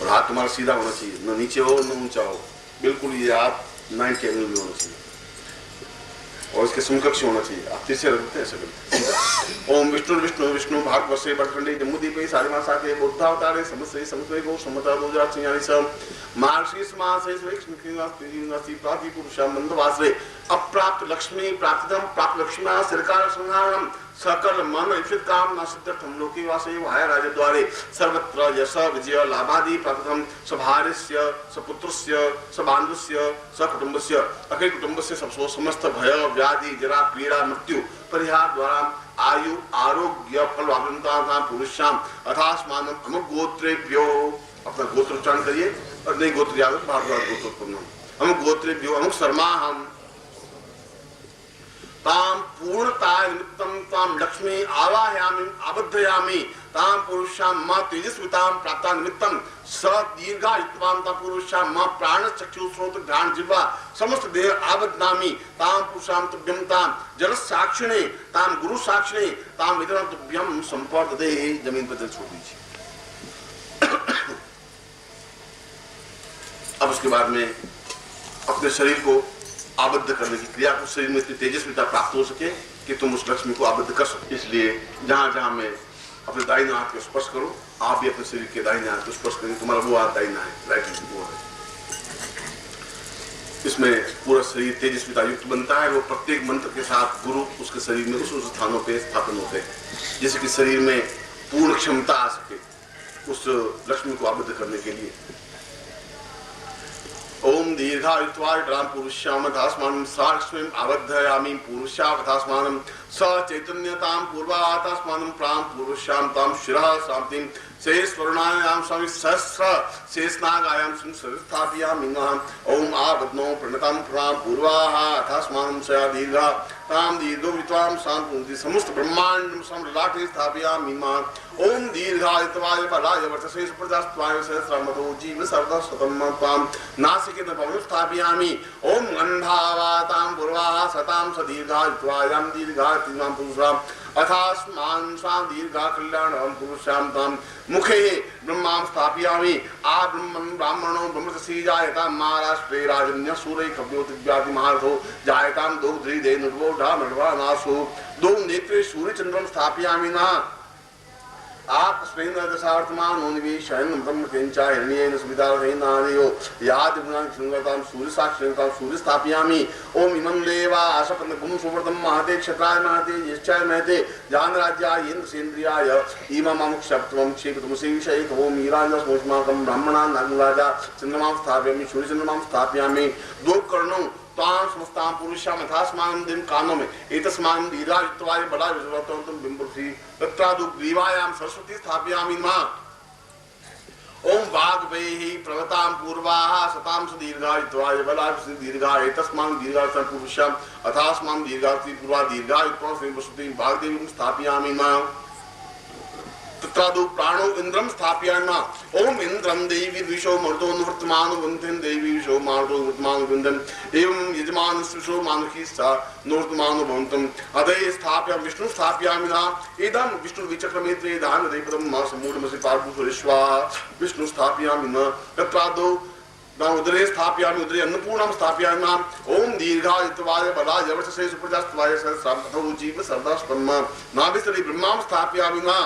और हाथ तुम्हारा सीधा होना चाहिए, न नीचे हो न ऊंचा हो, बिल्कुल ये हाथ 90 एंगल में होना चाहिए और इसके समकक्ष होना चाहिए। आप तीसरे रखते हैं ऐसे करते। ओम विष्णु विष्णु विष्णु भाग वसे बटखंडे जम्मूदीपे सारिमा साके बुद्धावतारे समस्ते समस्ते गो समता 2000 सम मार्गशीर्ष मासे वैष्णवी प्राति पुरुषा मंदवासरे अप्राप्त लक्ष्मी प्राप्तम प्राप्त लक्ष्मी सरकार संहारम सकल मन इच्छित काम नासिद्धम लोके वासे वाय राज द्वारे सर्वत्र यश विजय लाभादि प्राप्तम सभार्यस्य सपुत्रस्य सबान्धुस्य सकुटुम्बस्य अखिल कुटुम्बस्य सबसो समस्त भय व्याधि जरा पीड़ा मृत्यु परिहार द्वारा आयु आरोग्य फल वाग्दता पुरुषाम अथास्मान अमुक गोत्रेभ्यो, अपना गोत्र उच्चारण करिए और नहीं गोत्र याद भारद्वाज गोत्र उत्पन्न अमुक गोत्रेभ्यो अमुक शर्मा हम ताम पूर्णताय निमित्तम ताम लक्ष्मी आवाहयामि आबद्धयामि ताम पुरुषाम मा तेजस्विताम प्राप्ता निमित्तम स दीर्घायुत्वाम ताम पुरुषाम मा प्राण चक्षु श्रोत घ्राण जिह्वा समस्त देह आबद्धनामि ताम पुरुषाम तुभ्यम ताम जल साक्षिणे ताम गुरु साक्षिणे ताम विदरं तुभ्यम संपर्दते। जमीन पर जल छोड़ दीजिए। अब उसके बाद में अपने शरीर को आबद्ध करने की क्रिया को, शरीर में इतनी तेजस्विता प्राप्त हो सके कि तुम उस लक्ष्मी को आबद्ध कर सको। इसलिए जहां जहां मैं अपने दाहिने हाथ को स्पर्श करूं, आप भी अपने शरीर के दाहिने हाथ को स्पर्श करें। तुम्हारा वो हाथ दाहिना है, राइट हैंड वो है। इसमें पूरा शरीर तेजस्विता युक्त बनता है। वो प्रत्येक मंत्र के साथ गुरु उसके शरीर में उस स्थानों पे स्थापन होते हैं जिससे कि शरीर में पूर्ण क्षमता आ सके उस लक्ष्मी को आबद्ध करने के लिए। ओम दीर्घायुत्वाय राम पुरुषाम अथास्मानं साक्ष्मीं आबद्धयामि पुरुषावथास्मानं स चैतन्यतां पूर्वातास्मानं प्रां पुरुषां तां शिरः शान्तिं शेषवर्णायां स्वामी सहस्र शेषनागायां संस्थापयामि नः। ओम आबद्धनो प्रणतां प्रां पूर्वाः अथास्मानं स दीर्घा तां दीर्घोवित्वां शान्ति समस्त ब्रह्मांड सम्राटे स्थापयामि नः। ओम दीर्घायुत्वाय बलाय वर्चसे प्रजास्त्वाय सहस्रमतो जीव सर्वदा शतं तां नासिके न स्थापयामि। ओम गंधावातां पूर्वाः सतां स दीर्घायुत्वायां दीर्घायुत्वां पुरुषां अथास्मान् स्वां दीर्घा कल्याणं पुरुषां तां मुखे ब्रह्मां स्थापयामि। आ ब्रह्मन् ब्राह्मणो ब्रह्मसि जायतां महाराष्ट्रे राजन्य सूर्य कव्योतिव्याति महारथो जायतां दोग्ध्रीदे निर्वोढा मृडवानासु दो नेत्रे सूर्य चंद्रं स्थापयामि नः। आत्मस्मेन दशार्थमान उन्निवेशयन् ब्रह्मतेंचा हिरण्येन सुविदारहेनादयो यादिगुणान् शृङ्गतां सूर्य साक्षिणतां सूर्य स्थापयामि। ओम इमं देवा आशपन्न गुं सुवर्धं महते क्षत्राय महते ज्येष्ठाय महते जानराज्याय इन्द्रसेन्द्रियाय इमममुक्षप्त्वं क्षेपतमसि विषयित ओम ईराजस्मोष्माकं ब्राह्मणान् नागराजा चन्द्रमां स्थापयामि सूर्य चन्द्रमां स्थापयामि। दो कर्णौ तां समस्तां पुरुषां अथास्मानं दिं कानो में एतस्मानं दीर्घायुत्वाय बलाय विजवतं बिम्बुषि तत्रादु ग्रीवायां सरस्वती स्थापयामि नः। ओम वाग्वेहि प्रवतां पूर्वाः सतां स दीर्घायुत्वाय बलाय दीर्घाय एतस्मानं दीर्घायुत्वाय पुरुषां अथास्मानं दीर्घायुत्वाय पूर्वा दीर्घायुत्वाय सरस्वतीं वाग्देवीं स्थापयामि नः। तत्रादु प्राणो इंद्रम स्थापयामि। ओम इंद्रम देवी विशो मर्दो निवर्तमान वंदन देवी विशो मर्दो निवर्तमान वंदन एवं यजमान सुशो मानुषी सा निवर्तमान भवन्तम अदय स्थापयामि। विष्णु स्थापयामि नः। इदं विष्णु विचक्रमेत्रे दान देवदं मा समूढमसि पार्वतीश्वा विष्णु स्थापयामि नः। तत्रादु उदरे स्थापयामि उदरे अन्नपूर्णां स्थापयामि नः। ओम दीर्घायुत्वाय बलाय वर्चसे सुप्रजास्त्वाय सहस्राब्धौ जीव सर्वदा स्पन्म नाभिस्तरे ब्रह्मां स्थापयामि नः।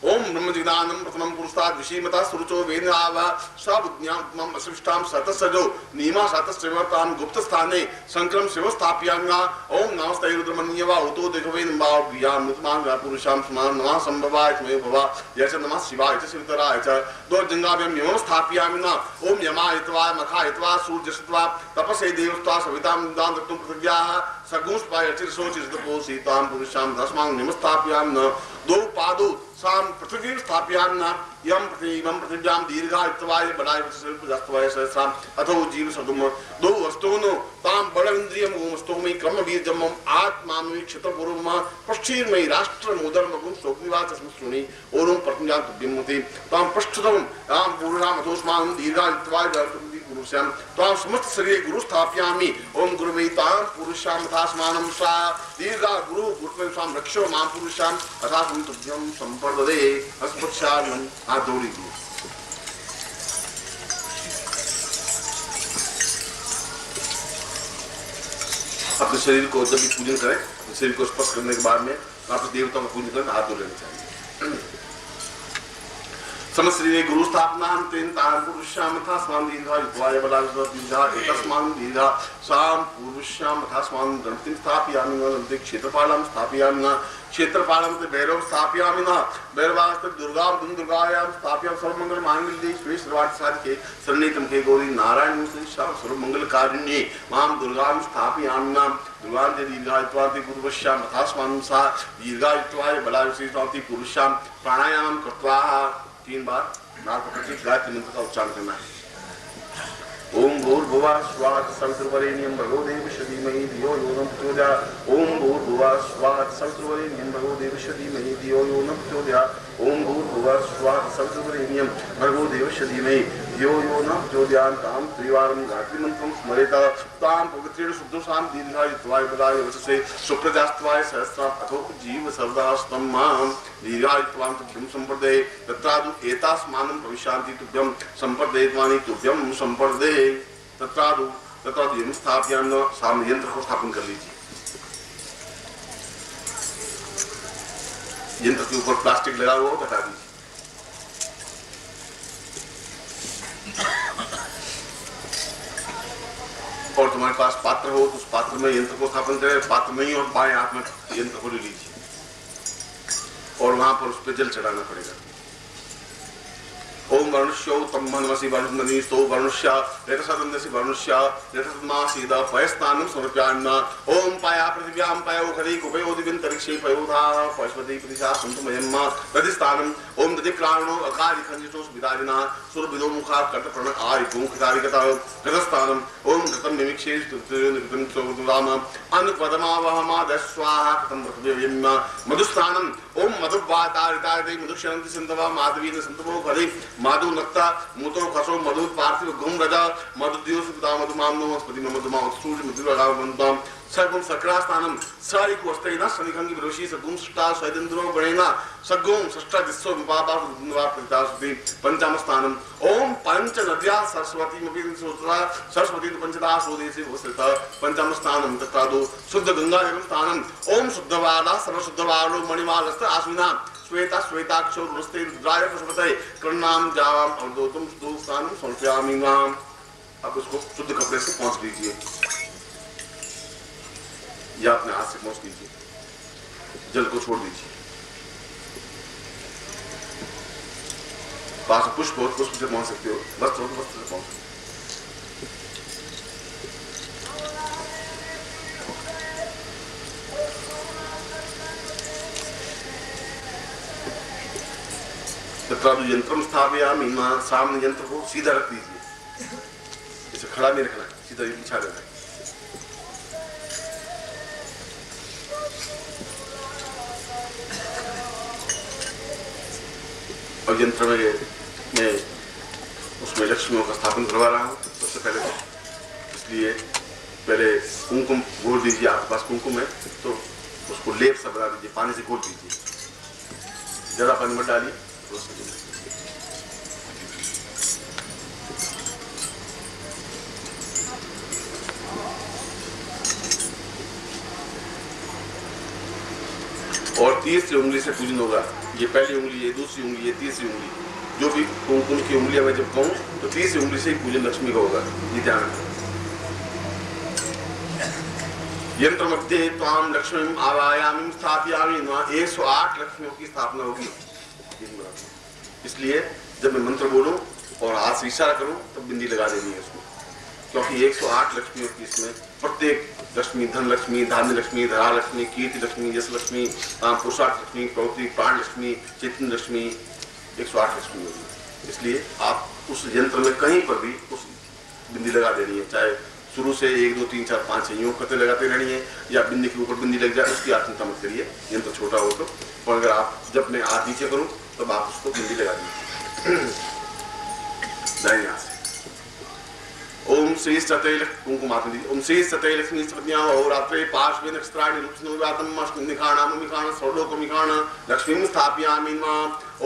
ओम ब्रह्मजिज्ञानं प्रथमं पुरुषात् विषीमता सुरुचो वेदाव सबुज्ञात्मं अशिष्टां सतसजो नीमा सतस्त्रिवर्तां गुप्त स्थाने संक्रम शिव स्थापयामि नः। ओम नमस्ते रुद्रमन्यवा उतो दिगवेन भाव्यां मुतमां पुरुषां समान नमः संभवाय तमे भवा यच नमः शिवाय च शिवतराय च दो जंगाभ्यां यमं स्थापयामि नः। ओम यमायत्वा मखायत्वा सूर्यसत्वा तपसे देवस्त्वा सवितां दान रक्तुं पृथिव्याः सगुंस्पाय चिरसोचितपो सीतां पुरुषां तस्मां निमस्थापयामि नः। दो पादौ साम पृथ्वी स्थापयामि नः। यम पृथिव्यां दीर्घायुत्वाय बलाय प्रजास्त्वाय सहस्राम अथो जीव सदुम दो वस्तुनो तां बलविन्द्रियं ओमस्तोमि क्रमबीजमं आत्मामि क्षतपूर्वम पश्चिममयि राष्ट्रमुदरमगुं शोकनिवाचस्मि ओरं प्रज्ञां तुभ्यमुति तां पश्चिमं तां पूर्णां अथोस्मान् दीर्घायुत्वाय पुरुषां तां समस्त शरीरे गुरु स्थापयामि। ओम गुरुवे तां पुरुषां अथास्मानं सा दीर्घा गुरु गुरुत्वेन स्वां रक्षो मां पुरुषां अथास्मं तुभ्यं संपर्दते अस्मत्सारणं हाथ जोड़ी गुरु अपने शरीर को जब भी पूजन करें, शरीर को स्पर्श करने के बाद में अपने देवताओं का पूजन करें, हाथ धो लेना चाहिए। समश्री गुरु स्थापना पुरुष्याम तथा स्मान दीर्घा युद्धाय बलार्जुना एतस्मान दीर्घा साम पुरुष्याम तथा स्मान गणपतिं स्थापयामि न क्षेत्रपालम स्थापयामि न क्षेत्रपालम ते भैरव स्थापयामि न भैरवास्ते दुर्गां दुर्गायां स्थापयामि सर्वमंगल मांगल्ये शिवे सर्वार्थ साधिके शरण्ये त्र्यंबके गौरी नारायणी नमोस्तुते सर्वमंगल कारिण्ये मां दुर्गां स्थापयामि न दुर्गां ते दीर्घायुत्वाते पुरुष्याम तथा स्मान सा दीर्घायुत्वाय बलार्जुना पुरुष्याम प्राणायामं कृत्वा 3 बार नाक पकड़ गायत्री मंत्र का उच्चारण करना है। ओम भूर्भुवः स्वः तत्सवितुर्वरेण्यं भर्गो देवस्य धीमहि धियो यो नः प्रचोदयात्। ओम भूर्भुवः स्वः तत्सवितुर्वरेण्यं भर्गो देवस्य धीमहि धियो यो नः प्रचोदयात्। ओम भूर्भुवः स्वः तत्सवितुर्वरेण्यं भर्गो देवस्य धीमहि धियो यो नः प्रचोदयात्। तां त्रिवारं गायत्री मंत्रं स्मरेत तां पवित्रेण शुद्धोषां दीर्घायुत्वाय बलाय वचसे सुप्रजास्त्वाय सहस्रां अथो जीव सर्वदास्तं मां दीर्घायुत्वां तुभ्यं संप्रदये तत्रादु एतास्मानं भविष्यान्ति तुभ्यं संप्रदयित्वानि तुभ्यं संप्रदये तत्रादु यं स्थापयामि न सामने यंत्र को स्थापन कर लीजिए। यंत्र के ऊपर प्लास्टिक लगा हुआ हटा दीजिए। और तुम्हारे पास पात्र हो तो उस पात्र में यंत्र को स्थापन करें, पात्र नहीं और बाएं हाथ में यंत्र को ले लीजिए और वहां पर उस पर जल चढ़ाना पड़ेगा। ओम वरुणस्यो तमनमसि वरुणनीस्तो वरुणस्य रेतसदन्यसि वरुणस्य रेतसदमासीद पयस्नानं समर्पयामि। ओम पाया पृथिव्यां पयो खरी कुपयो दिव्यन्तरिक्षे पयोधा पशुपति प्रतिशा सन्तुमयम् तदिस्थानम्। ओम दधिक्राणो अकारि खञ्जितो सुविदारिना सुरभिदो मुखा कर्तप्रण आरि गुंखितारिगता तदस्थानम्। ओम घृतं मिमिक्षे स्तुतिं चोदुराम अन्नपदमावहमादस्वाहा कृतं वृतव्यम् मधुस्थानम्। ओम मधुवातारितारिते मधुक्षरन्ति सिन्धवा माधवीन सन्तवो खरी माधु नक्ता मुतो खसो मधु पार्थिव गुम रजा मधु दियो सुदा मधु मामनो वनस्पति मधुमा सूर्य मधु लगाव बंतम सगुम सक्रास्तानम सारी को अस्तेना सनिखंगी विरोशी सगुम सष्टा सैदेंद्रो गणेना सगुम सष्टा दिस्सो विपापा दुर्वा प्रतासुति पंचम स्थानम। ओम पंच नद्या सरस्वती मपिन सोत्रा सरस्वती पंचदा सोदेसी वसता पंचम स्थानम तत्रादो शुद्ध गंगा एवं स्थानम। ओम शुद्धवाला सर्वशुद्धवालो मणिमालस्त आसुना श्वेता श्वेताक्षो रुस्ते रुद्राय पशुपतये कर्णाम जावाम अवधोतम दो स्थानम समर्पयामि माम। अब उसको शुद्ध कपड़े से पहुंच लीजिए या अपने हाथ से पहुंच लीजिए, जल को छोड़ दीजिए। पास पुष्प हो पुष्प से पहुंच सकते हो, वस्त्र हो तो वस्त्र से पहुंच सकते हो। तत्रादु यंत्रम स्थापयामि सामने यंत्र को सीधा रख दीजिए, इसे खड़ा नहीं रखना, सीधा बिछा देना है। और यंत्र में मैं उसमें लक्ष्मियों का स्थापन करवा रहा हूँ सबसे पहले तो, इसलिए पहले कुमकुम घोल दीजिए। आपके पास कुमकुम है तो उसको लेप सा बना दीजिए, पानी से घोल दीजिए, ज्यादा पानी मत डालिए। और तीसरी उंगली से पूजन होगा। ये पहली उंगली, ये दूसरी उंगली, ये तीसरी उंगली, जो भी कुमकुम की उंगलियां मैं जब कहूँ तो तीसरी उंगली से ही पूजन लक्ष्मी का होगा। ये ध्यान रखना। यंत्र मध्य त्वाम लक्ष्मी आवायामी स्थापयामि। 108 लक्ष्मियों की स्थापना होगी। इसलिए जब मैं मंत्र बोलूं और हाथ से इशारा करूं तब बिंदी लगा देनी है उसमें, क्योंकि 108 लक्ष्मियों की इसमें प्रत्येक लक्ष्मी, धन लक्ष्मी, धान्य लक्ष्मी, धरा लक्ष्मी, कीर्ति लक्ष्मी, यश लक्ष्मी, पुरुषार्थ लक्ष्मी, प्रवृत्ति, प्राण लक्ष्मी, चेतन लक्ष्मी, 108 लक्ष्मी होगी। इसलिए आप उस यंत्र में कहीं पर भी उस बिंदी लगा देनी है, चाहे शुरू से 1 2 3 4 5 यूं करते लगाते रहनी है या बिंदी के ऊपर बिंदी लग जाए उसकी आप चिंता मत करिए, यंत्र छोटा हो तो। और अगर आप जब मैं हाथ नीचे करूं तब आप उसको बिंदी लगा दीजिए दाहिने हाथ से। ओम श्री सतैल कुंकुमात्मनि ओम श्री सतैल लक्ष्मी स्पत्न्या अहोरात्रे पार्श्वे नक्षत्राणि रुक्ष्णोवातम मस्मिखाणाम मिखाण सर्वलोक मिखाण लक्ष्मीं स्थापयामि नमः।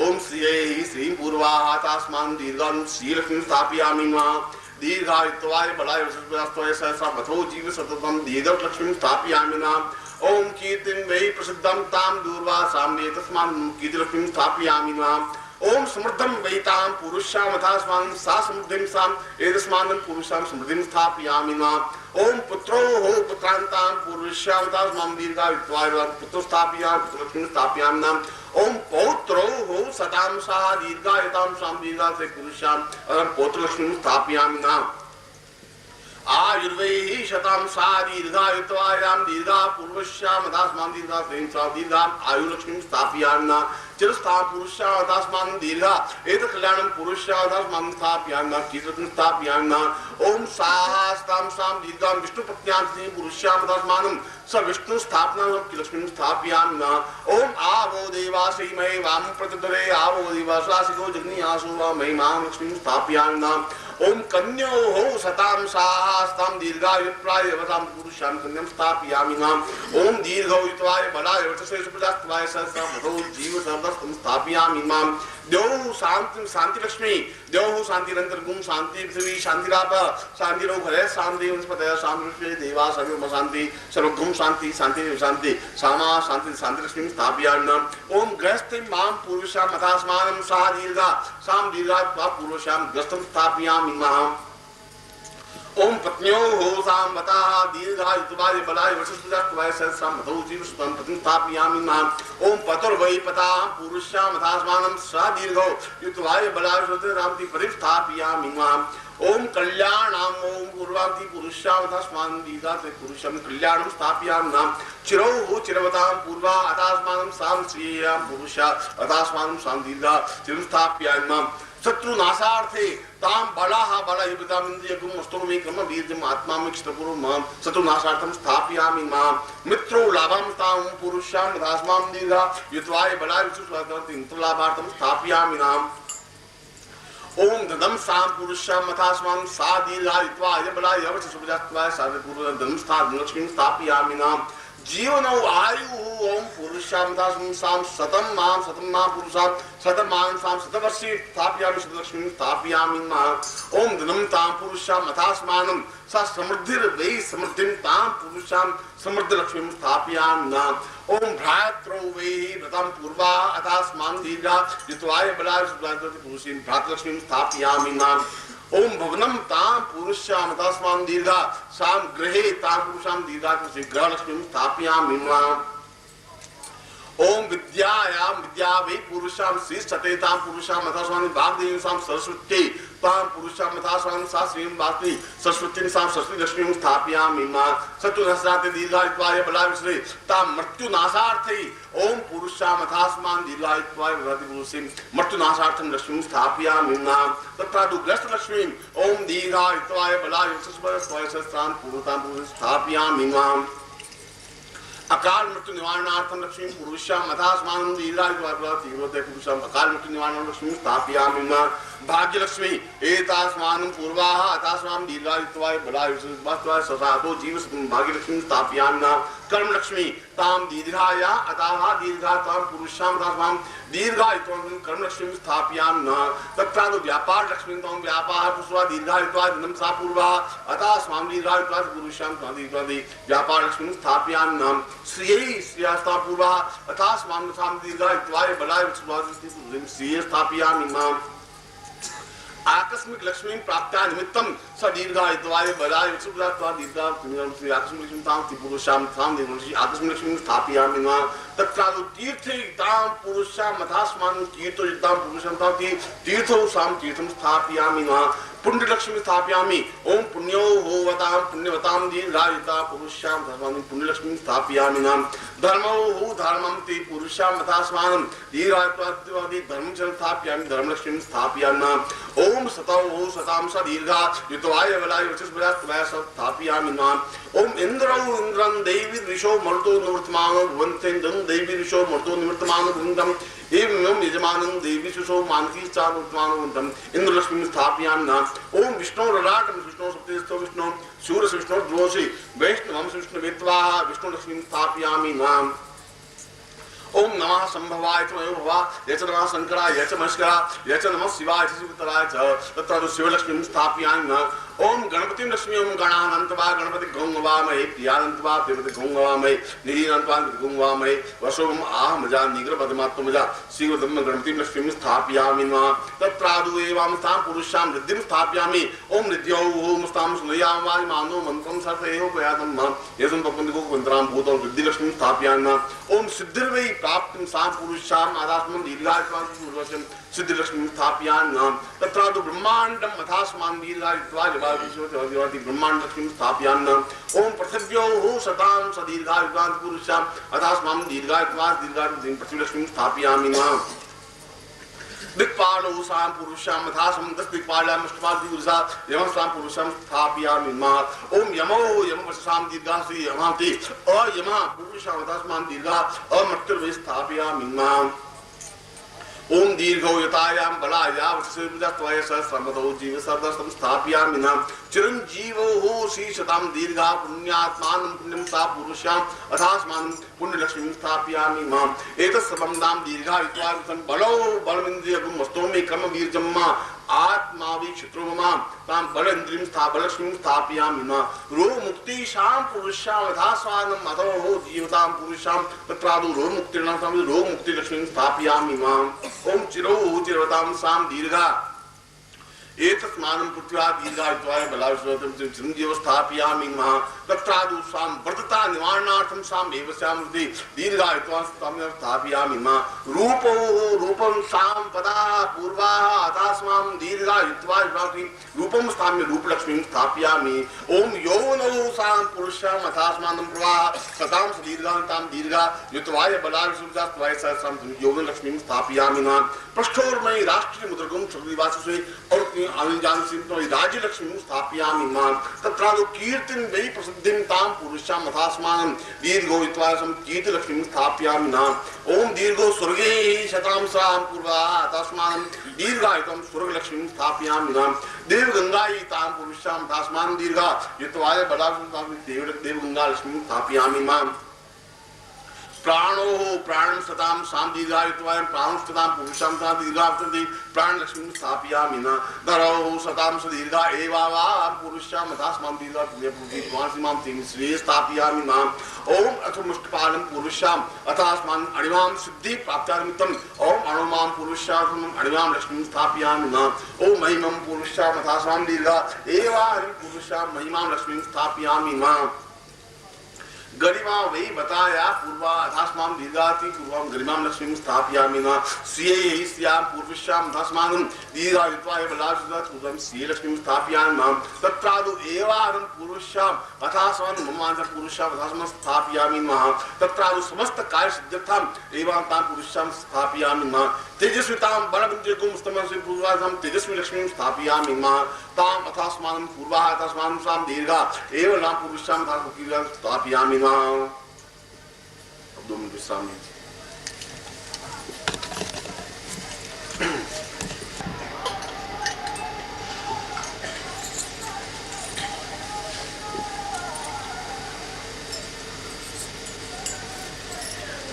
ओम श्रीयै श्रीं पूर्वाहातास्मान् दीर्घां श्री लक्ष्मीं स्थापयामि नमः। दीर्घायुत्वाय बलाय वसुस्पदास्त्वाय सहसा मथो जीव सततम दीर्घलक्ष्मीं स्थापयामि नाम ओम कीर्तिं वै प्रसिद्धं तां दूर्वासां तस्मान् कीर्तिलक्ष्मीं स्थापयामि नाम ओम समृद्धं वैतां पुरुषामथास्मान् सा समृद्धिं सां एतस्मान् पुरुषां समृद्धिं स्थापयामि नाम ओम पुत्रो हो पुत्रान्तां पुरुषामथास्मां दीर्घायुत्वाय पुत्रो स्थापयामि पुत्रलक्ष्मीं स्थापयामि नाम ओम पौत्रो हो सतां सा दीर्घायुतां सां दीर्घासे पुरुषां पौत्रलक्ष्मीं स्थापयामि नाम आयुर्वैः शतां सा दीर्घायुत्वायां दीर्घा पूर्वस्यां तस्मान् दीर्घा सेंसा दीर्घा आयुर्लक्ष्मीं स्थापयामि नाम चिरस्था पुरुषा तस्मान् दीर्घा एतत् कल्याणं पुरुषा तस्मान् स्थापयामि नाम कीर्तिं स्थापयामि नाम ओम साहस्तां सां दीर्घां विष्णुपत्न्यां पुरुषां तस्मान् स विष्णु स्थापनां लक्ष्मीं स्थापयामि नाम ओम आवो देवासि महे वाम प्रतिदरे आवो देवासासिको जग्नियासु वा महे मां लक्ष्मीं स्थापयामि नाम ओम कन्यो हो सतां साहस्तां दीर्घायुत्वाय वसां पुरुषां कन्यां स्थापयामि नाम ओम दीर्घायुत्वाय बलाय वर्चसे सुप्रजात्वाय सहसा मधो जीव सर्वस्तं स्थापयामि नाम द्यौः शांति शांति लक्ष्मी द्यौः शांतिरंतर्गुम शांति पृथ्वी शांतिराप शांतिरो घरे शांति वनस्पतयः शांति देवा सर्वम शांति सर्वगुम शांति शांति शांति सामा शांति शांति लक्ष्मी स्थापयामि नाम ओम गृहस्थि मां पुरुषां मथास्मानं सा दीर्घा सां दीर्घा पुरुषां गृहस्थं स्थापयामि नाम ओम पत्न्यो हो सामता दीर्घायुत्वाय बलाय वसुस्पदास्त्वाय सहसा मधो जीव सुतं पतिं स्थापयामि नाम ओम पतुर्वै पता पुरुषां मथास्मानं सा दीर्घो युत्वाय बलाय वसुस्पदास्त्वाय पतिं स्थापयामि नाम ओम कल्याणाम ओम पूर्वांति पुरुषां मथास्मानं दीर्घासे पुरुषं कल्याणं स्थापयामि नाम चिरौ हो चिरवतां पूर्वा अतास्मानं सां श्रियां पुरुषा अतास्मानं सां दीर्घा चिरं स्थापयामि नाम शत्रुनाशार्थे तां बलाः बलयुक्तामिन्द्रियगुं अस्तोमि क्रम वीर्यम् आत्मामिक्षतपूर्वं शत्रुनाशार्थं स्थापयामि नाम मित्रो लाभं तां पुरुषां मथास्मां दीर्घा युत्वाय बलाय विशुस्वादर्ति मित्रलाभार्थं स्थापयामि नाम ओम धनम सां पुरुषां मथास्मां सा दीर्घा युत्वाय बलाय वसुस्पदास्त्वाय साधपूर्वं धनम लक्ष्मीं स्थापयामि नाम जीवनो आयु ओम पुरुषां मथास्मां सां शतं मां पुरुषां शतं मां सां शतवर्षे स्थापयामि शतलक्ष्मीं स्थापयामि नाम ओम धनं तां पुरुषां मथास्मानं सा समृद्धिर्वै समृद्धिं तां पुरुषां समृद्धलक्ष्मीं स्थापयामि नाम ओम भ्रात्रो वै व्रतं पूर्वा अथास्मान् दीर्घा युत्वाय बलाय पुरुषीं भ्रातृलक्ष्मीं स्थापयामि नाम ओम भवनं तां पुरुषां मथास्मान् दीर्घा सां गृहे तां पुरुषां दीर्घा गृहलक्ष्मीं स्थापयामि नाम ओम विद्यायां विद्या वै पुरुषां श्रीष्ठते तां पुरुषां मथास्मान् वाग्देवीं सां सरस्वत्यै तां पुरुषां मथास्मान् सा श्रीं वाग्देवी सरस्वतीं सां सरस्वती लक्ष्मीं स्थापयामि नाम शत्रुनाशार्थे दीर्घायुत्वाय बलाय तां मृत्युनाशार्थे ओम पुरुषां मथास्मान् दीर्घायुत्वाय पुरुषीं मृत्युनाशार्थं लक्ष्मीं स्थापयामि नाम तत्रादु ग्रस्तलक्ष्मीं ओम दीर्घायुत्वाय बलाय सहस्रान् पूर्वतां पुरुषीं स्थापयामि नाम अकाल मृत्यु निवारणार्थं लक्ष्मीं पुरुषां मथास्मानं दीर्घायुत्वाय पुरुषां अकाल मृत्यु निवारणार्थं लक्ष्मीं स्थापयामि नाम भाग्यलक्ष्मी एतास्मानं पूर्वाः अतास्मां दीर्घायुत्वाय बलाय ससातो जीवसं भाग्यलक्ष्मीं स्थापयामि नाम कर्मलक्ष्मी तां दीर्घाया अताः दीर्घा तां पुरुषां तस्मां दीर्घायुत्वाय कर्मलक्ष्मीं स्थापयामि नाम तत्रादौ व्यापारलक्ष्मीं तां व्यापारः पुरुषा दीर्घायुत्वाय धनं सा पूर्वाः अतास्मां दीर्घायुत्वाय पुरुषां तां दीर्घायुत्वाय व्यापारलक्ष्मीं स्थापयामि नाम श्रियै श्रियास्ता पूर्वाः अतास्मां सां दीर्घायुत्वाय बलाय श्रिये स्थापयामि नाम आकस्मिक लक्ष्मी प्राप्त्या निमित्तं स दीर्घायुत्वाय बलाय विशुद्धात्वाय दीर्घा आकस्मिक लक्ष्मी तां पुरुषां तां दीर्घा आकस्मिक लक्ष्मी स्थापयामि नाम तत्रादौ तीर्थे तां पुरुषां मथास्मानं तीर्थो तां पुरुषां तां तीर्थौ सां तीर्थं स्थापयामि नाम पुण्यलक्ष्मी स्थापयामि ओम पुण्यो होवतां पुण्यवतां दीर्घायुता पुरुषां तस्मान् पुण्यलक्ष्मी स्थापयामि नाम धर्मो हो धर्मं ते पुरुषां मथास्मानं दीर्घायुत्वादि धर्मं च स्थापयामि धर्मलक्ष्मीं स्थापयामि नाम ओम सतौ हो सतां स दीर्घा युत्वाय बलाय वचस्पदास्त्वाय स्थापयामि नाम ओम इंद्रौ इंद्रं देवी ऋषो मरुतो निवर्तमानो भवन्तेन्द्रं देवी ऋषो मरुतो निवर्तमानो भवन्तम् एवं यजमानं देवी शिशो मानसी चानुत्मानं इंद्रलक्ष्मी स्थापयामि नाम ओम विष्णु ललाटं विष्णु सप्तस्थो विष्णु शूरस विष्णु द्रोषि वैष्णवं विष्णु वेत्वाः विष्णु लक्ष्मी स्थापयामि नाम ओम नमः संभवाय च भवा यच नमः शंकराय यच महेश्वराय यच नमः शिवाय च शिवतराय च तत्र शिवलक्ष्मीं स्थापयामि नाम ओम गणपति लक्ष्मी ओम गणानंतवा गणपति गंगवामहे प्रियानंतवा प्रियपति गंगवामहे निधिनंतवा गंगवामहे वसोम आहमजा निग्र पदमात्मजा शीघ्रदम गणपति लक्ष्मी स्थापयामि नमः तत्रादु एवं तां पुरुषां रिद्धिं स्थापयामि ओम रिद्ध्यौ ओम स्तां सुनयामि मानो मंत्रं सर्वयो व्यादं मम यजं पपन्दिको कुंतरां भूतो रिद्धि लक्ष्मी स्थापयामि नमः ओम सिद्धिर्वै प्राप्तिं सां पुरुषां आदात्मं दीर्घायुष्मान पूर्वशं सिद्धि लक्ष्मी स्थापयामि नमः तत्रादु ब्रह्मांडं अथास्मान् दीर्घायुत्वा जवाति ब्रह्मांड लक्ष्मी स्थापयामि नमः ओम पृथिव्यो सतां सदीर्घायुत्वा पुरुषां अथास्मान् दीर्घायुत्वा दीर्घायुं पृथ्वी लक्ष्मी स्थापयामि नमः दिक्पालो सां पुरुषां तथा समदस दिक्पालां अष्टमादि पुरुषा यमं सां पुरुषां स्थापयामि नमः ओम यमो यम वसां दीर्घासि यमाति अयमा पुरुषां तस्मान् दीर्घा अमर्त्यर्वे स्थापयामि नमः ओम दीर्घो यतायां बलाया वत्सर्वजत्वय सहस्रमतो जीव सर्वस्तं स्थापयामि नमः चिरंजीवो शीशतां दीर्घा पुण्यात्मानं पुण्यं सा पुरुषां अथास्मानं पुण्यलक्ष्मीं स्थापयामि नमः एतत्सर्वं नाम दीर्घायुत्वार्थं बलो बलमिन्द्रियगुं वस्तोमे कर्मवीर्यम्मा आत्मावि क्षत्रुममां तां बलेन्द्रियं बलक्ष्मीं स्थापयामि नमः रो मुक्तिशां पुरुषां अथास्मानं अतो जीवतां पुरुषां तत्रादु रो मुक्तिर्नां रो मुक्तिलक्ष्मीं स्थापयामि नमः ओम चिरो चिरवतां सां दीर्घा एतस्मानं पृथ्व्या दीर्घायुत्वाय बलाविश्वतं चिरंजीव स्थापयामि नमः तत्रादु सां वर्धता निवारणार्थं सां एवस्यां वृद्धि दीर्घायुत्वा स्थापयामि नमः रूपो रूपं सां पदा पूर्वा अथास्मां दीर्घायुत्वाय रूपं स्थाम्य रूपलक्ष्मीं स्थापयामि ओम यौनो सां पुरुषां अथास्मानं प्रवा सतां दीर्घान्तां दीर्घा युत्वाय बलाविश्वत्वाय सहस्रं यौनलक्ष्मीं स्थापयामि नमः पृष्ठोर्मयि राष्ट्रीय मुद्रगुं श्रीवासुसे और राज्य लक्ष्मी स्थापयामि नमः तत्रादु कीर्तिं वै प्रसिद्धिं तां पुरुषां अथास्मानं दीर्घो इत्वासं कीर्तिलक्ष्मीं स्थापयामि नमः ओम दीर्घो स्वर्गे शतां सां पूर्वा अथास्मानं दीर्घायुतं स्वर्गलक्ष्मीं स्थापयामि नमः देवगंगायै तां पुरुषां अथास्मानं दीर्घा युत्वाय बलासं देवगंगा लक्ष्मीं स्थापयामि नमः प्राणो प्राणं सतां सां दीर्घायुत्वाय प्राणं सतां पुरुषां सा दीर्घावसति प्राण लक्ष्मीं स्थापयामि नमः धरौ सतां सदीर्घा एवावा पुरुषां अथास्मां दीर्घा पुण्यपुरुषीमां तीं श्री स्थापयामि नमः ओम अथमुष्टपालं पुरुषां अथास्मान् अणिमां सिद्धि प्राप्त्यानिमित्तं ओम अणुमां पुरुषां अणिमां लक्ष्मीं स्थापयामि नमः ओम महिमं पुरुषां अथास्मां दीर्घा एवा पुरुषां महिमां लक्ष्मीं स्थापयामि नमः गरिमा वै बताया पूर्वा अथास्मां दीर्घाति पूर्वां गरिमां लक्ष्मीं स्थापयामि नमः श्रियै स्यां पूर्वस्यां अथास्मानं दीर्घायुत्वाय बलाशुदात् पूर्वं श्रियै लक्ष्मीं स्थापयामि नमः तत्रादु एवानं पुरुषां अथास्मानं ममांसं पुरुषां अथास्मानं स्थापयामि नमः तत्रादु समस्त कार्य सिद्ध्यर्थं एवं तां पुरुषां स्थापयामि नमः तेजस्वितां बलवन्तिकुं स्तमस्य पूर्वासं तेजस्वी लक्ष्मीं स्थापयामि नमः तां अथास्मानं पूर्वा अथास्मानं सां दीर्घा एव नाम पुरुषां अथास्मानं स्थापयामि नमः 2 मिनट विश्राम लीजिए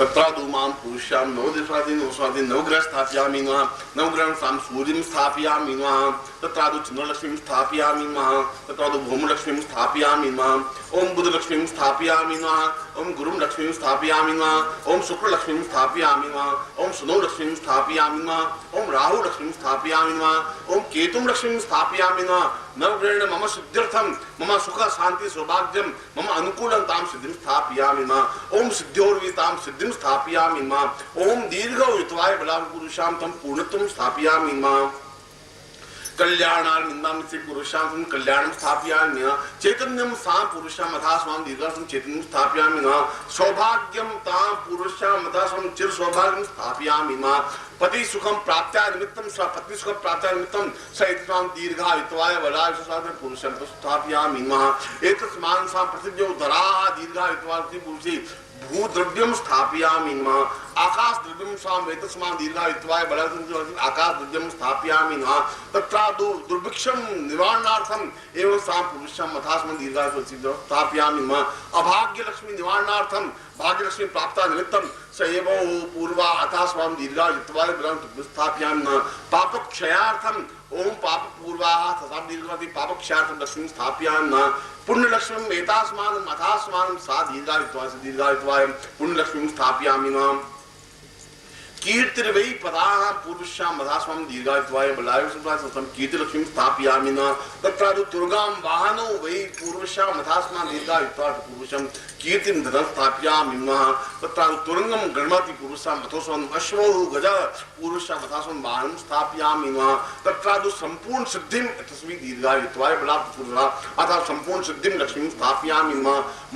तत्रादु मां पुरुषां नवग्रह स्थापयामि नमः नवग्रहं सां सूर्यं स्थापयामि नमः तत्रादु चन्द्रलक्ष्मीं स्थापयामि नमः तत्रादु भौमलक्ष्मीं स्थापयामि नमः ओम बुधलक्ष्मीं स्थापयामि नमः ओम गुरुं लक्ष्मीं स्थापयामि नमः ओम शुक्रलक्ष्मीं स्थापयामि नमः ओम शनौ लक्ष्मीं स्थापयामि नमः ओम राहु लक्ष्मीं स्थापयामि नमः ओम केतुं लक्ष्मीं स्थापयामि नमः नवग्रहेण मम सिद्ध्यर्थं मम सुख शांति सौभाग्यं मम अनुकूलं तां सिद्धिं स्थापयामि नमः ओम सिद्ध्योर्वितां सिद्धिं स्थापयामि नमः ओम दीर्घौ युत्वाय बलां पुरुषां तं पूर्णत्वं स्थापयामि नमः कल्याणार्मिन्दां से पुरुषां कल्याणं स्थापयामि नमः चैतन्यं सां पुरुषां अथास्मां दीर्घासं चैतन्यं स्थापयामि नमः सौभाग्यं तां पुरुषां अथास्मां चिर सौभाग्यं स्थापयामि नमः पति सुखं प्राप्त्या निमित्तं स पत्नी सुखं प्राप्त्या निमित्तं स इत्थां दीर्घायुत्वाय बलायुष्यसाधनं पुरुषं स्थापयामि नमः एतस्मान् सा पृथिव्यौ धराः दीर्घायुत्वार्थे पुरुषे भूद्रव्यं स्थापयामि नमः आकाश द्रव्यं सां एतस्मान् दीर्घायुत्वाय बलायुष्यसाधनं आकाश द्रव्यं स्थापयामि नमः तत्रादु दुर्भिक्षं निवारणार्थं एवं सां पुरुषं अथास्मान् दीर्घायुष्यसाधनं स्थापयामि नमः अभाग्य लक्ष्मी निवारणार्थं भाग्यलक्ष्मी प्राप्ता निमित्तं स सएवो पूर्वा अथास्वाम दीर्घा युत्वाय बलां स्थापयामि पापक्षयार्थम ओम पाप पूर्वा तथा दीर्घाति पापक्षयार्थम लक्ष्मी स्थापयामि पुण्य लक्ष्मी एतास्मानं अथास्मानं सा दीर्घायुत्वाय पुण्य लक्ष्मी स्थापयामि कीर्तिर्वै पदाः पूर्वस्यां मधास्वाम दीर्घायुत्वाय बलायुसंसं कीर्तिलक्ष्मीं स्थापयामि तत्रादु दुर्गां वाहनो वै पूर्वस्यां मधास्मां दीर्घायुत्वाय पूर्वस्यां कीर्तिं धनं स्थापयामि तत्रादु तुरंगं गणपति पूर्वस्यां मथोस्वां अश्वो गज पूर्वस्यां मधास्वां वाहनं स्थापयामि तत्रादु संपूर्ण सिद्धिं तस्मै दीर्घायुत्वाय बलापूर्वा अतः संपूर्ण सिद्धिं लक्ष्मीं स्थापयामि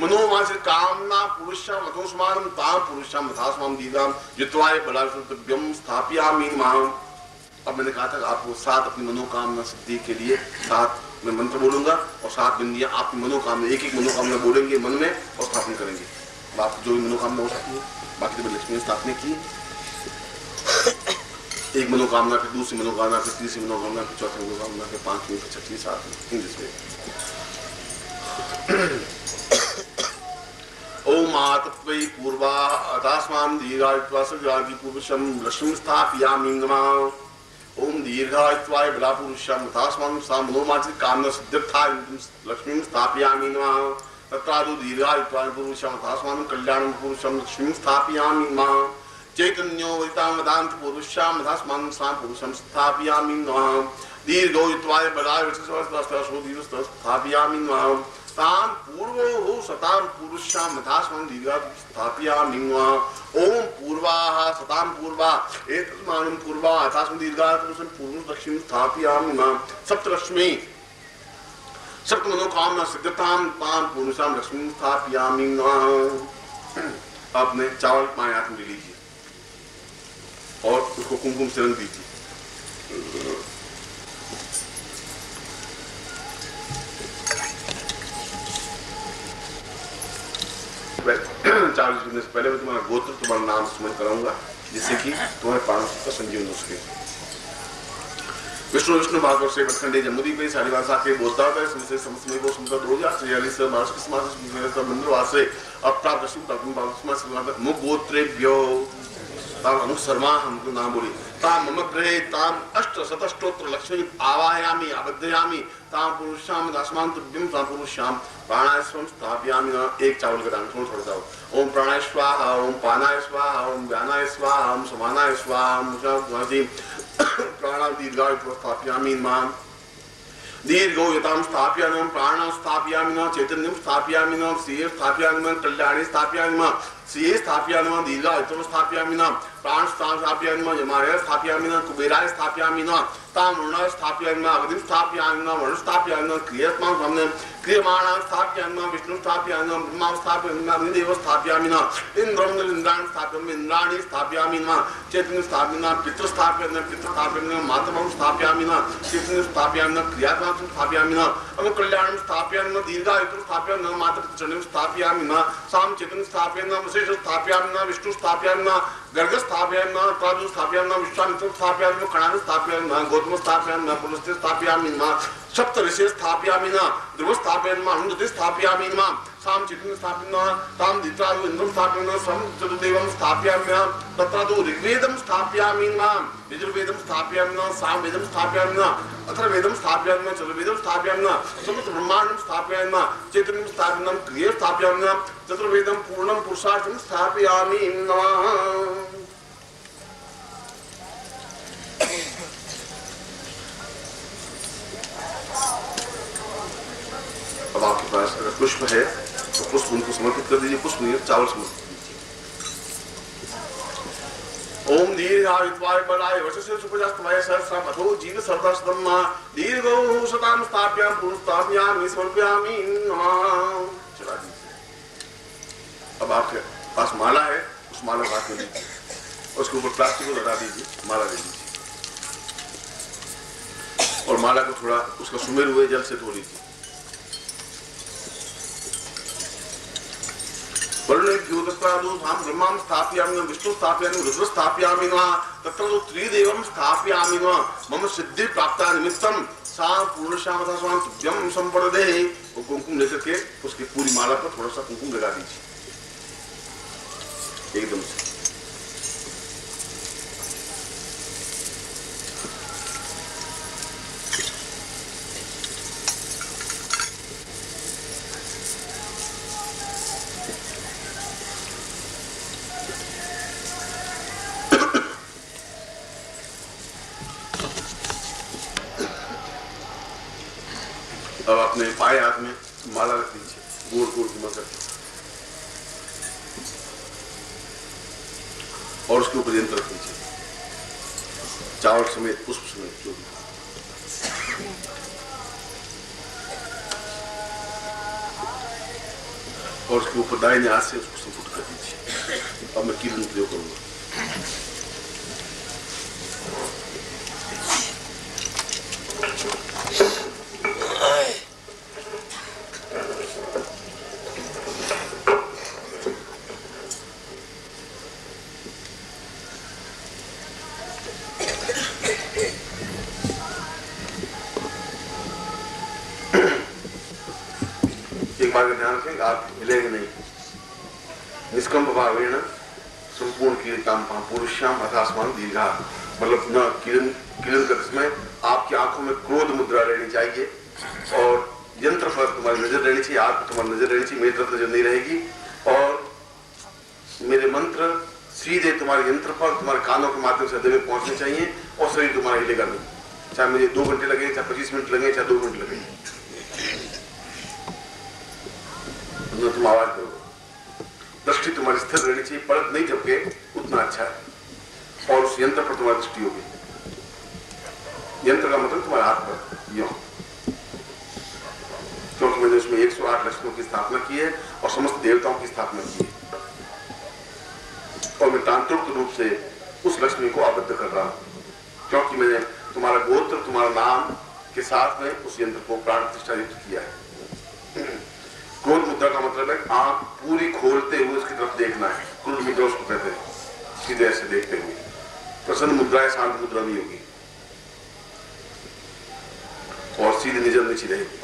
मनोवांछित कामना पूर्वस्यां मथोस्मानं तां पूर्वस्यां मधास्वां दीर्घां युत्वाय बला स्थापयामि मां। अब मैंने कहा था कि आपको 7 अपनी मनोकामना सिद्धि के लिए 7 मैं मंत्र बोलूंगा और 7 बिंदियां आपकी मनोकामना एक मनोकामना बोलेंगे मन में और स्थापना करेंगे। आप जो भी मनोकामना हो सकती है बाकी तो लक्ष्मी ने स्थापना की एक मनोकामना फिर दूसरी मनोकामना फिर तीसरी मनोकामना फिर चौथी मनोकामना फिर 5वीं फिर 6वीं 7वीं जिसमें ओम आतत्वै पूर्वा अथास्मां दीर्घायुत्वासि पूर्वशं लक्ष्मीं स्थापयामि नमः। ओम दीर्घायुत्वाय बलापुरुषं अथास्मां सा मनोवांछित कामना सिद्ध्यर्थाय लक्ष्मीं स्थापयामि नमः। तत्रादु दीर्घायुत्वाय पुरुषं अथास्मां कल्याणं पुरुषं लक्ष्मीं स्थापयामि नमः। चैतन्यो वैतां वदान्त पुरुषं अथास्मां सा पुरुषं स्थापयामि नमः। दीर्घायुत्वाय बलायुत्वाय स्थापयामि नमः। ताम पूर्वो सताम पुरुषां मथास्मां दीर्घा स्थापयामि ओम पूर्वाः सताम पूर्वा एतस्मानं पूर्वा अथास्मां दीर्घा पुरुषं पूर्वं लक्ष्मीं स्थापयामि सप्तलक्ष्मी सप्त मनोकामना सिद्धतां तां पुरुषां लक्ष्मीं स्थापयामि आपने चावल पाए हाथ में ले लीजिए और उसको कुमकुम से रंग दीजिए। चावल जीतने से पहले मैं तुम्हारा गोत्र तुम्हारा नाम स्मरण कराऊंगा जिससे कि तुम्हारे प्राण का संजीवन हो सके। विष्णु भागवत से बखंडे जमुदी पे सारी भाषा के बोलता होता है इसमें समस्त में को सुनता हो गया श्रेयाली से मार्श के समाज से मंदिर वासे अप्राप्त दशम तक समाज से मुख गोत्रेभ्यो ताम अमुक शर्मा हमको नाम बोली ताम मम ग्रहे ताम अष्ट शतष्टोत्र लक्ष्मी आवाहयामि आबद्धयामि ताम पुरुषां दास्मान् तुभ्यं ताम पुरुषां प्राणायाम स्थापयामि एक चावल का दान थोड़ा सा ओम प्राणाय स्वाहा ओम पानाय स्वाहा ओम व्यानाय स्वाहा ओम समानाय स्वाहा ओम प्राणां दीर्घाय स्थापयामि मां दीर्घो यतां स्थापयामि प्राणां स्थापयामि चैतन्यं स्थापयामि श्रिये स्थापयामि कल्याणे स्थापयामि श्रिये स्थापयामि दीर्घायुत्वं स्थापयामि प्राण स्थापयामि यमाय स्थापयामि कुबेराय स्थापयामि तामृणाय स्थापयामि अग्निं स्थापयामि वरुण स्थापयामि क्रियमाणं सामने क्रियमाणां स्थापयामि विष्णु स्थापयामि ब्रह्मा स्थापयामि अग्निदेव स्थापयामि इंद्रं इंद्राणि स्थापयामि इंद्राणि स्थापयामि चैतन्यं स्थापयामि पितृ स्थापयामि मातरं स्थापयामि चैतन्यं स्थापयामि क्रियात्मकं स्थापयामि कल्याणं स्थापयामि दीर्घायुत्वं स्थापयामि मातृचरणं स्थापयामि साम चैतन्यं स्थापयामि विशेष स्थापयामि विष्णु स्थापयामि गर्ग स्थापयामि प्रादु स्थापयामि विश्वामित्रं स्थापयामि खणानं स्थापयामि गौतम स्थापयामि पुलस्त्य स्थापयामि सप्त ऋषि स्थापयामि ध्रुव स्थापयामि अनुदति स्थापयामि साम चैतन्यं स्थापयामि ताम दित्रादु इंद्रं स्थापयामि सम चतुर्देवं स्थापयामि तत्रादु ऋग्वेदं स्थापयामि यजुर्वेदं स्थापयामि सामवेदं स्थापयामि अथर्ववेदं स्थापयामि चतुर्वेदं स्थापयामि समस्त ब्रह्मांडं स्थापयामि चैतन्यं स्थापयामि क्रिये स्थापयामि चतुर्वेदं पूर्णं पुरुषार्थं स्थापयामि नमः। अब आपके पास अगर पुष्प है तो पुष्प उनको समर्पित कर दीजिए, पुष्प नहीं चावल समर्पित कीजिए। ओम दीर्घायुत्वाय बलाय वशस्य सुपजास्तवाय सहस्रम अथो जीव सर्वस्तम दीर्घो शतां स्थापयामि पुरुषाभ्यामि समर्पयामि नमः। चला दीजिए। अब आपके पास माला है उस माला को हाथ में लीजिए, उसके ऊपर प्लास्टिक को लगा दीजिए, माला ले लीजिए और माला को थोड़ा उसका सुमेर हुए जल से धो लीजिए। ब्रह्मां स्थापयामि विष्णु स्थापयामि रुद्र स्थापयामि तत्र त्रिदेवं स्थापयामि मम सिद्धि प्राप्ता निमित्तं सा पूर्णशामता स्वाम तुभ्यं संपदे। वो कुमकुम लेकर के उसकी पूरी माला पर थोड़ा सा कुमकुम लगा दीजिए एकदम से। अब अपने बाएं हाथ में माला रख दीजिए, गोल गोल घुमा करके, और उसके ऊपर यंत्र रख दीजिए, चावल समेत, पुष्प समेत, जो भी। और उसके ऊपर दाहिने हाथ से उसको संपुट कर दीजिए। अब मैं किरण प्रयोग करूंगा। ध्यान रखें, आप हिलेंगे नहीं। निष्कंप भावेण संपूर्ण किरीटाम पुरुष्याम अथास्मान दीर्घा, मतलब न किरण करते समय आपकी आंखों में क्रोध मुद्रा रहनी चाहिए और यंत्र पर तुम्हारी नजर रहनी चाहिए, आग पर तुम्हारी नजर रहनी चाहिए, मेरी तरफ नजर नहीं रहेगी। और मेरे मंत्र सीधे तुम्हारे यंत्र पर, तुम्हारे कानों के माध्यम से हृदय में पहुंचने चाहिए और शरीर तुम्हारा हिलेगा नहीं, चाहे मुझे 2 घंटे लगे, चाहे 25 मिनट लगे, चाहे 2 मिनट लगे, तुम आवाज करो। दृष्टि तुम्हारी स्थिर रहनी चाहिए, पलक नहीं झपके, उतना अच्छा है। और उस यंत्र पर तुम्हारी दृष्टि होगी। यंत्र का मतलब तुम्हारे हाथ पर यो, क्योंकि मैंने उसमें 108 लक्ष्मियों की स्थापना की है और समस्त देवताओं की स्थापना की है, और मैं तांत्रिक रूप से उस लक्ष्मी को आबद्ध कर रहा हूं, क्योंकि मैंने तुम्हारा गोत्र, तुम्हारा नाम के साथ में उस यंत्र को प्राण प्रतिष्ठा युक्त किया है। क्रोध मुद्रा का मतलब है आंख पूरी खोलते हुए उसकी तरफ देखना है, क्रोध मुद्रा उसको कहते हैं, सीधे ऐसे देखते हुए। प्रसन्न मुद्रा है, शांत मुद्रा नहीं होगी, और सीधी नजर नीचे रहेगी।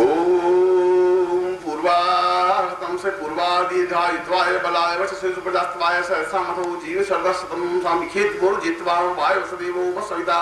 ओम पूर्वाहतम से पूर्वादीर्घायुत्वाय बलाय वचसे सुप्रजास्तवाय सहसा मतो जीव सर्वसतम सामिखेत गोर जित्वा वाय वसदेवो वसविता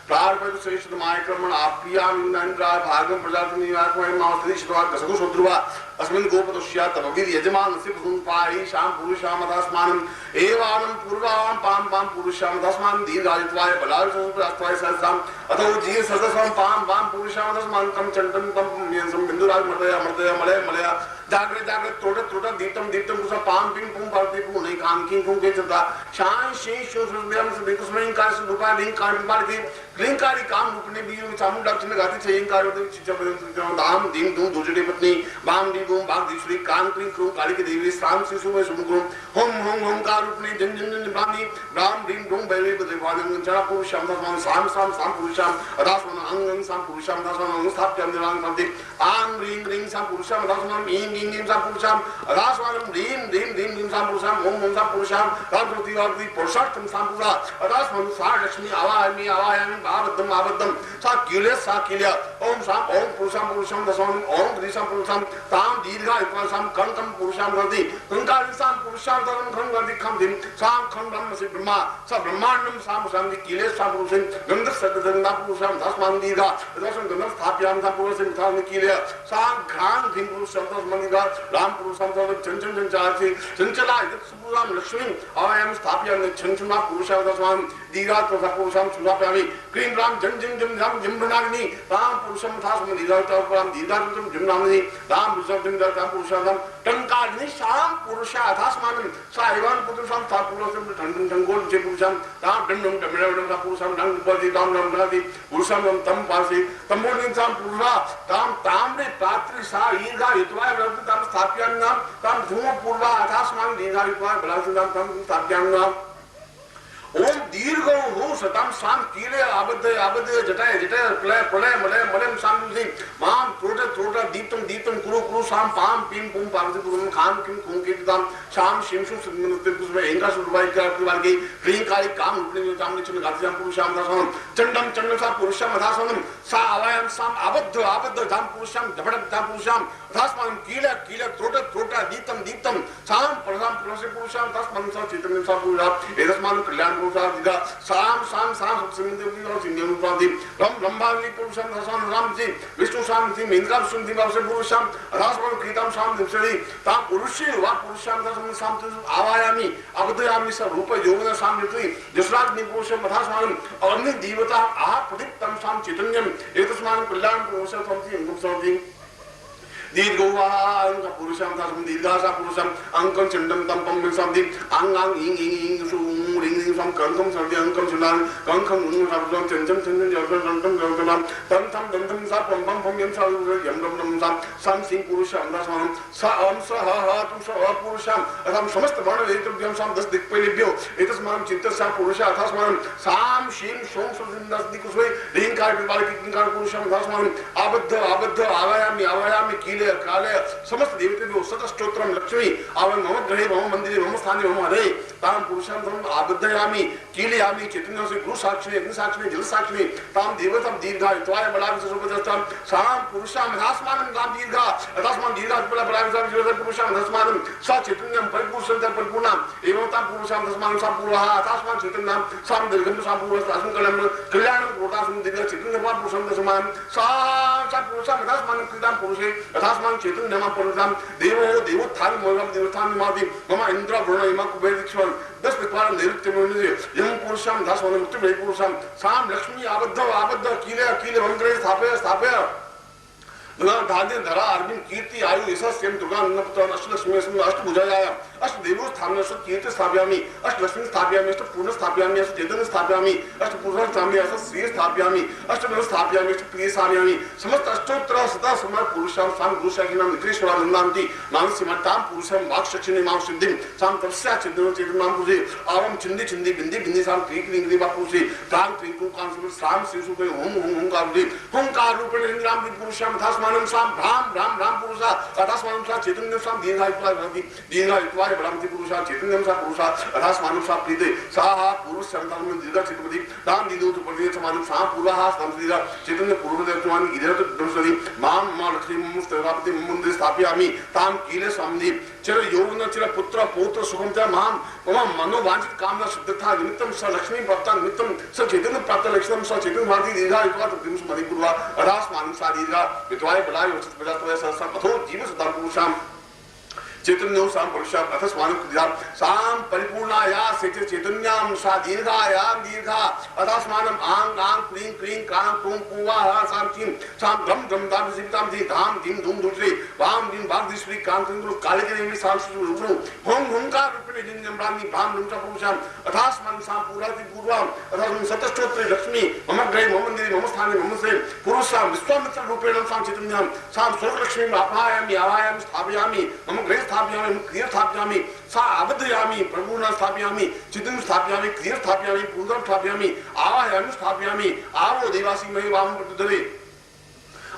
प्रार्पण श्रेष्ठ माय कर्मण आप्रियामिन्द्राय भागम प्रजातनिवाकमय मावस्ति शतवा कसगु शत्रुवा अस्मिन् गोपतुष्या तपविद यजमानस्य पुरुषाय शाम पुरुषाम अदास्मानम एवानं पूर्वां पाम पाम पुरुषाम अदास्मान दीर्घायुत्वाय बलाय सुप्रजास्तवाय सहसाम अतो जीव सदसम पाम पाम पुरुषाम अदास्मान कम चंडन तम यंसम बिंदुराज मर्दया मर्दया मलय मलया जागृत जागृत त्रोटत त्रोटत दीप्तम दीप्तम कुसा पाम पिंग पुंग पार्वती पुंग नहीं काम किंग पुंग के चलता शान शेष शोष सुरभ्यम से बिकुस्मयिं कार से दुपा लिंग कार बिंबार की क्लिंकारी काम रूपने बीजों में चामुंडा चिन्ह गाती चाहिए कार उदय चिच्चा पदम दाम दीम दूम दूजड़े पत्नी बाम दी बूम बाग दीश्वरी कान क्लिंग क्रूम काली की देवी श्राम शिशु में सुमुग्रुम होम होम होम कार रूपने जन जन जन ब्राह्मी राम दीम दूम बैले बदले वादन चरा पुरुषाम दासमान शाम शाम शाम पुरुषाम अदासमान अंग अंग शाम पुरुषाम दासमान अंग स्थाप्यम निरांग शांति आंग रिंग रिंग शाम पुरुषाम दासमान इंग इंग इंग शाम पुरुषाम अदासमान रीम रीम रीम रीम शाम पुरुषाम ओम ओम शाम पुरुषाम रामप्रति वार्ति पुरुषार्थम शाम पुरुषा अदासमान सार लक्ष्मी आवायामी आवायामी आबद्धम आबद्धम सा किले सा किल्या ओम शाम ओम पुरुषाम पुरुषाम दसवान ओम द्रिशाम पुरुषाम ताम दीर्घा इत्वासाम कंकम पुरुषाम वर्ति कंकालिसाम पुरुषाम धर्म खं वर्ति खं दिन साम खं ब्रह्म से ब्रह्मा स ब्रह्मांडम साम शाम किले साम पुरुषं गंध सदगंधा पुरुषाम दसवान दीर्घा दसवान गंध स्थाप्याम साम पुरुषं थान किल्या साम घ्राण भिं पुरुषाम दसवान दीर्घा राम पुरुषाम तव चंचल चंचालि चंचला यत् सुपुराम लक्ष्मी आयाम स्थाप्याम चंचला पुरुषाम दसवान दीर्घा तथा पुरुषाम सुनाप्यामि क्रीम राम जन जन जम राम जिम्बनाग्नि राम पुरुषम था सम दीर्घा राम दीर्घा जम जिम्नाग्नि राम पुरुषम जम राम पुरुषम टंकाग्नि शाम पुरुषा अथास्मानं साइवान पुरुषम था पुरुषम ठंडन ठंगोल जे पुरुषम राम दंडम दमडम था पुरुषम रंग पति राम राम राति पुरुषम तम पासी तमोनिन साम पुरुषा ताम ताम्रे पात्री सा ईर्घा युतवाय व्रत ताम स्थाप्यान्नाम ताम धूम पूर्वा अथास्मानं दीर्घा युतवाय बलासुदाम ताम स्थाप्यान्नाम ओम दीर्घ हो सताम शाम कीले आबद्ध आबद्ध जटाय जटाय प्रलय प्रलय मलय मलयम शाम दुसी माम त्रोटा त्रोटा दीप्तम दीप्तम कुरु कुरु शाम पाम पिम पुम पार्वती पुरुम खाम किम कुम कीर्तम शाम शिमशु सुमनते कुसुम एंगा सुरवाई का प्रतिवार की क्लींकारी काम रूपने में काम निचन गातियाम पुरुषाम दासम चंडम चंडसा पुरुषाम दासम सा आवायाम शाम आबद्ध आबद्ध धाम पुरुषाम जबड़ धाम पुरुषाम दासमान कीले कीले त्रोटा त्रोटा दीप्तम दीप्तम शाम प्रधान पुरुष पुरुषाम दासमान सा चैतन्य सा पुरुषा एदस्मान कल्याण पुरुषा दीर्घा साम साम साम ब्रह्माग्नि पुरुषम धर्षण राम जी विष्णु शाम थी मेनका सुन थी बाबसे पुरुषम रासवन कृतम शाम दिवसरी ताम पुरुषी वा पुरुषम धर्षण शाम आवायामी अवधयामी स रूप यौवन शाम दिवसरी जसराग्नि पुरुषम धास्मानम अग्नि देवता आह प्रदीप्तम शाम चैतन्यम एतस्मानं कल्याण पुरुषम समति मुक्तमति दीर्घोवाहं पुरुषं तस्म दीर्घासा पुरुषं अंकं चंडम तंपम विसंधि अंगांग इंग इंग इंग सुं रिंग रिंग सम कंकम सर्दि अंकम सुनान कंकम उन्नु सर्वं चंचम चंचम जलम जलम जलम तम तम दंतम सा पम पम पम यम सा यम रम रम सम सिंह पुरुषं दासम सा ओम स ह ह तुम स ह पुरुषं अथम समस्त वर्ण वेदिभ्यं सम 10 दिक्पलेभ्यो एतस्मानं चित्तसा पुरुष अथस्मानं साम शीम सोम सुदिन 10 दिक्कुसवे रींकार विभाग किंकार पुरुषं दासमानं आबद्ध आवायामि आवायामि कीले काले समस्त देवतेभ्यो सतस्तोत्रम लक्ष्मी आवन मम ग्रहे मम मंदिरे मम स्थाने मम हरे ताम पुरुषं तम आबद्धयामि कीलयामि चैतन्य से गुरु साक्षी अग्नि साक्षी जल साक्षी ताम देवतम दीर्घाय त्वाय बलाम सुपदस्तम साम पुरुषं दास्मानं ताम दीर्घा दास्मान दीर्घा बलाम सुपदस्तम पुरुषं दास्मानं सा चैतन्यम परिपूर्णं परिपूर्णं एवं ताम पुरुषं दास्मानं सा पूर्वः दास्मान चैतन्यं साम दीर्घं सा पूर्वः दास्मान कल्याणं कोटासं दीर्घ चैतन्य पुरुषं दास्मानं सा पुरुषं दास्मानं कृतं पुरुषे दास्मान चैतन्यम पुरुषं देवो देवोत्थान मोहम देवोत्थान मादि मम इंद्र वरुण इमा कुबेर दिक्ष्वल 10 प्रकार नैऋत्य में यम पुरुषं दास्मान मुक्ति पुरुषं साम लक्ष्मी आबद्ध कीले मंगले स्थापय धान्य धरा अर्जुन कीर्ति आयु ऐसा सेम दुर्गा अन्नपुत्र अष्टलक्ष्मी अष्टभुजाया अष्टदेवो स्थापयामि कीर्ति स्थापयामि अष्टलक्ष्मी स्थापयामि अष्टपूर्ण स्थापयामि अष्टचैतन्य स्थापयामि अष्टपुरुष स्थापयामि अष्टश्री स्थापयामि अष्टदेव स्थापयामि अष्टप्रिय स्थापयामि समस्त अष्टोत्तर सदा समय पुरुषां साम गुरुशाखिनां विक्रेश्वरानन्दान्ति मानसिमत्तां पुरुषं वाक्शक्षिणे मां सिद्धिं साम तस्या चिन्तनं चेतनां पुरुषे आवं चिन्दी चिन्दी बिन्दी बिन्दी साम क्रीं वा पुरुषे तां क्रीं कां साम शिशुके ओम कारुदे ओंकार रूपेण इंद्रां पुरुषां दास्मानं साम भ्राम पुरुषा अथास्मानं सा चैतन्यं साम दीर्घायुत्वाय बलांति पुरुषा चैतन्यं सा पुरुषा अथास्मानं सा प्रीते साहा पुरुषं तां दीर्घ चित्तपति तां दीदोतु परिचमानं सा पूर्वः साम दीर्घ चैतन्य पूर्वदेवत्वानि गिरत दंसरि मां लक्ष्मी मुस्तरापति मुंदे स्थापयामि तां कीले सामनि चिर यौवन चिर पुत्र पौत्र सुखं च मां मम मनोवांछित कामना सिद्धता निमित्तं स लक्ष्मी प्राप्त निमित्तं स चैतन्य प्राप्त लक्ष्यं स चैतन्य भारती दीर्घायुत्वा तत्तिं सुमधिपूर्वा अथास्मानं सा दीर्घ बलाय वचत प्रजातवय सहसा पथो जीव सदा पुरुषां चैतन्यं साम पुरुषां अथस्मानं कृत्यां साम परिपूर्णाया सेच चैतन्यां सा दीर्घा अथस्मानं आंग आंग क्रीं कां कुं कुवा साम चिं साम ग्रम ग्रम दाम सिताम धी धाम धीम धूम धूत्रे वाम धीम भाग दिश्री कां कुं काले के में साम सुरु रूपो हों हुंकार रूपे जिन्यं ब्राह्मी भाम लुंचा पुरुषां अथस्मानं साम पूराति पूर्वं अथस्मानं सतस्तोत्रे लक्ष्मी मम ग्रहे मम मंदिरे मम स्थाने मम से पुरुषां विश्वामित्र रूपेण साम चैतन्यं साम स्वर्ग लक्ष्मी आवायामि स्थापयामि मम ग्रहे स्थापयामि क्रिया स्थापयामि सा आबद्धयामि प्रभुना स्थापयामि चित्तं स्थापयामि क्रिया स्थापयामि पूर्णं स्थापयामि आवायामि स्थापयामि आवो देवासी महि वाम प्रतिदरे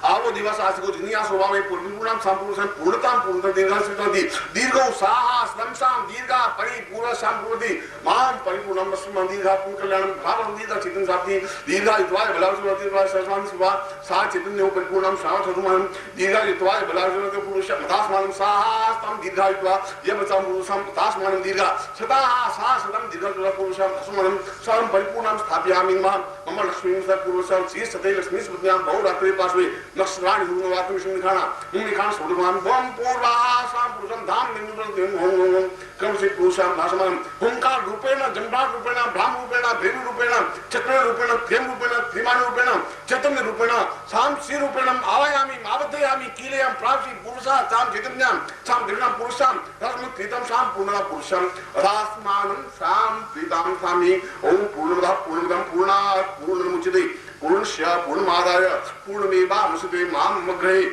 आवो दिवस आसिको दुनिया स्वभावे पूर्णपूर्णं संपूर्णं पूर्णतां पूर्णता दीर्घासितोति दीर्घो साहा स्लंसां दीर्घा परिपूर्ण संपूर्णति मां परिपूर्णं वस्मं दीर्घा पूर्ण कल्याणं भावं दीर्घा चित्तं साप्ति दीर्घा युत्वाय बलावसुरति द्वाय सहस्रां शिवा सा चित्तं परिपूर्णं सावधुमं दीर्घा युत्वाय बलावसुरति पुरुषं मतास्मानं साहा स्तं दीर्घा युत्वा यमचं पुरुषं तास्मानं दीर्घा सदा सा सदं दीर्घा पुरुषं अस्मनं सर्वं परिपूर्णं स्थापयामि मम लक्ष्मीं सत्पुरुषं श्री सते लक्ष्मी स्मृत्यां बहुरात्रि पार्श्वे नक्षत्राणि हुनवातु शिवनिखाना सोडुमां बम पूर्वासां पुरुषं धाम निन्दुरं हों क्रमसे पुरुषां भाषमानं हुंकार रूपेण जम्भार रूपेण ब्राह्म रूपेण भेरु रूपेण चक्र रूपेण प्रेम रूपेण त्रिमान रूपेण चैतन्य रूपेण साम श्री रूपेण आवायामि आबद्धयामि कीलयां प्राप्ति पुरुषा साम चैतन्यां साम दीर्घां पुरुषां तस्मै कृतं साम पूर्णा पुरुषं अदास्मानं साम प्रीतां सामि ओम पूर्णमदः पूर्णमिदं पूर्णात् पूर्णमुच्यते पूर्णस्य पूर्णमादाय पूर्णमेवावशिष्यते मां मग्रहे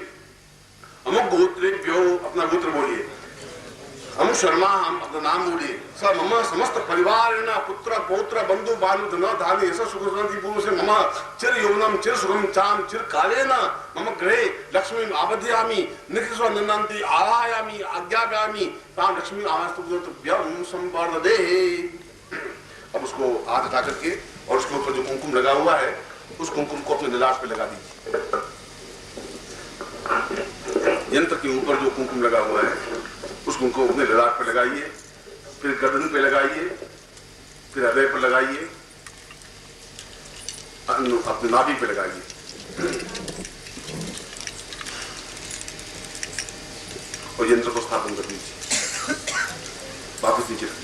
अमुक गोत्रेभ्यो अपना गोत्र बोलिए अमुक शर्मा हम अपना नाम बोलिए सब मम समस्त परिवार पुत्र पौत्र बंधु बांधव धन धान्य ऐसा सुख शांति पूर्व से मम चिर यौवनम चिर सुखम चाम चिर कालेन मम गृहे लक्ष्मी आबद्धयामि निखिस्व नन्दान्ति आवायामि आज्ञापयामि तां लक्ष्मी आवास्तुभ्यं संवर्धते। अब उसको हाथ उठा करके और उसके ऊपर जो कुमकुम लगा हुआ है उस कुमकुम को अपने ललाट पे लगा दीजिए। यंत्र के ऊपर जो कुमकुम लगा हुआ है उस कुमकुम अपने ललाट पे लगाइए, फिर गर्दन पे लगाइए, फिर हृदय पर लगाइए, अपने नाभि पे लगाइए। और यंत्र को स्थापन कर दीजिए, वापस नीचे रखिए।